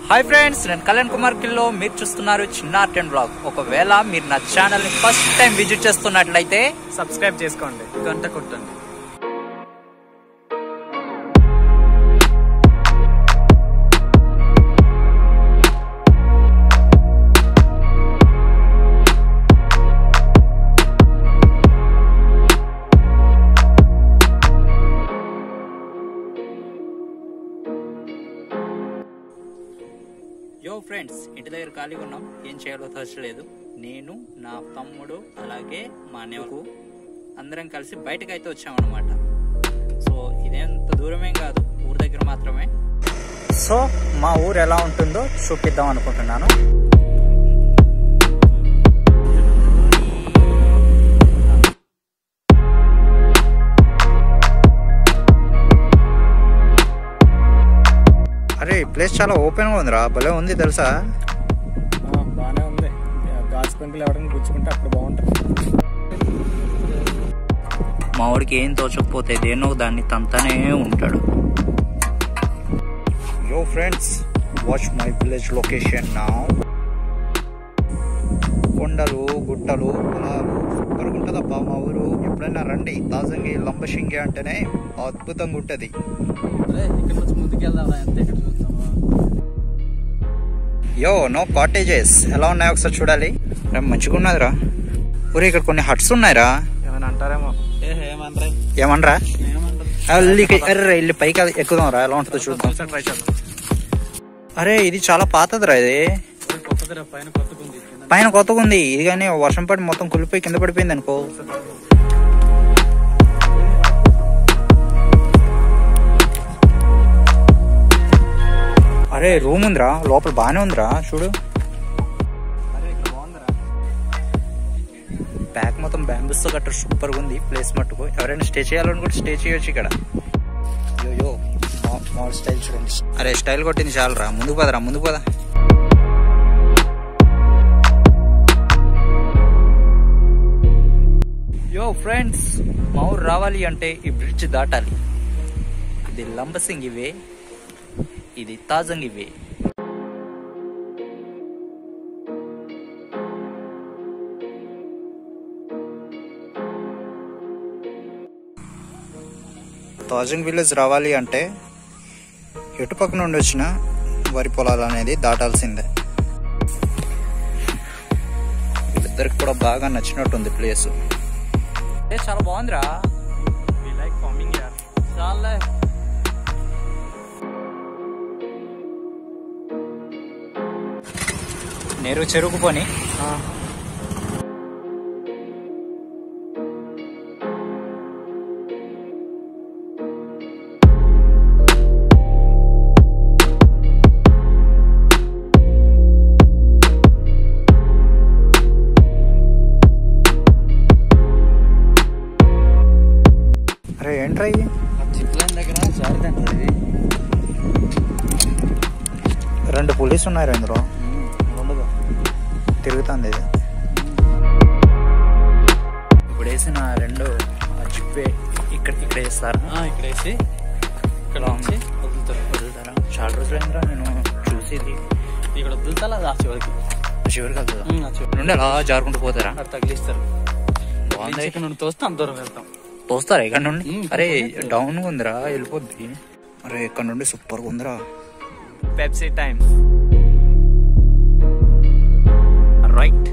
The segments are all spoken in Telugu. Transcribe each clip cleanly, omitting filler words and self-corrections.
హాయ్ ఫ్రెండ్స్, నేను కళ్యాణ్ కుమార్ కిల్లో. మీరు చూస్తున్నారు చిన్న ఆర్ట్ అండ్ బ్లాగ్. ఒకవేళ మీరు నా ఛానల్ ని ఫస్ట్ టైం విజిట్ చేస్తున్నట్లయితే సబ్స్క్రైబ్ చేసుకోండి, గంట కొట్టండి. యో ఫ్రెండ్స్, ఇంటి దగ్గర ఖాళీగా ఉన్నాం. ఏం చేయాలో తోచలేదు. నేను, నా తమ్ముడు, అలాగే మా నెవకు అందరం కలిసి బయటకు అయితే వచ్చామన్నమాట. సో ఇదేంత దూరమేం కాదు, ఊరు దగ్గర మాత్రమే. సో మా ఊరు ఎలా ఉంటుందో చూపిద్దాం అనుకుంటున్నాను. అరే, ఈ ప్లేస్ చాలా ఓపెన్ గా ఉందిరా, భలే ఉంది తెలుసా. బాగానే ఉంది. గాజు పెంకులు ఎవరైనా కూర్చుకుంటే అప్పుడు బాగుంటుంది. మా వాడికి ఏం తోచకపోతే దేనో దాన్ని తంతానే ఉంటాడు. యో friends, watch my village location now. కొండలు, గుట్టలు, పొలాలు, సూపర్ గా ఉంటదబ్బా మా ఊరు. ఎప్పుడైనా రండి. తాజంగి లంబసింగి అంటేనే అద్భుతంగా ఉంటది. యో నో కాటేజెస్ ఎలా ఉన్నాయో ఒకసారి చూడాలి. మంచిగా ఉన్నదిరా. ఊరే, ఇక్కడ కొన్ని హట్స్ ఉన్నాయిరా. ఏమైనా అంటారేమో. ఏమనరా? అరే, ఇల్లు పైకి ఎక్కుదాం రా, ఎలా ఉంటుందో చూద్దాం. ట్రై చేద్దాం. అరే, ఇది చాలా పాతదిరా. ఇది పైన కొత్తగా ఉంది. ఇది కానీ వర్షం పడి మొత్తం కులిపోయి కింద పడిపోయింది అనుకో. అరే, రూమ్ ఉందిరా, లోపల బానే ఉందిరా, చూడు. బ్యాక్ మొత్తం బ్యాంబూస్ తో కట్టారు. సూపర్ గా ఉంది ప్లేస్ మట్టుకు. ఎవరైనా స్టే చేయాలని కూడా స్టే చేయొచ్చు ఇక్కడ. యో మామూలు స్టైల్ చూడండి. అరే, స్టైల్ కొట్టింది చాలరా, ముందుకు పదరా, ముందుకు పద. యో ఫ్రెండ్స్, మా ఊరు రావాలి అంటే ఈ బ్రిడ్జ్ దాటాలి. ఇది లంబసింగి వే, ఇది తాజంగి వే. తాజంగ్ విలేజ్ రావాలి అంటే ఎటుపక్క నుండి వచ్చిన వరి పొలాలు అనేది దాటాల్సిందే. వీళ్ళిద్దరికి కూడా బాగా నచ్చినట్టుంది ప్లేస్. చాలా బాగుందిరా. చాలా నేరు చెరుకు పోని. అరే, ఏంట్రా ఇవి? దగ్గర జారుదండి. రెండు పోలీసు ఉన్నారు ఇందులో. తిరుగుతుంది ఇది. ఇప్పుడు వేసిన రెండు జిప్పే ఇక్కడ వేస్తారు. ఇక్కడ వేసి ఇక్కడ నుంచి వదులుతారా? చాలా రోజులైందిరా నేను చూసేది. ఇక్కడ వదులుతా అది ఆ చివరికి నుండి అలా జారుకుంటూ పోతారా? అక్కడ తగిలిస్తారు. బాగుంది. ఇక్కడ నుండి తోస్తే అంత దూరం వెళ్తాం. తోస్తారా ఇక్కడ నుండి? అరే, డౌన్ ఉందిరా, వెళ్ళిపోద్ది. అరే, ఇక్కడ నుండి సూపర్ గా ఉందిరా. Pepsi time. Right.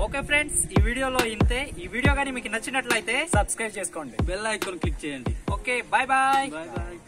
Okay friends, ఈ వీడియోలో ఇంతే. ఈ వీడియో కానీ మీకు నచ్చినట్లయితే సబ్స్క్రైబ్ చేసుకోండి, బెల్ ఐకాన్ క్లిక్ చేయండి. Okay, bye bye. Bye bye.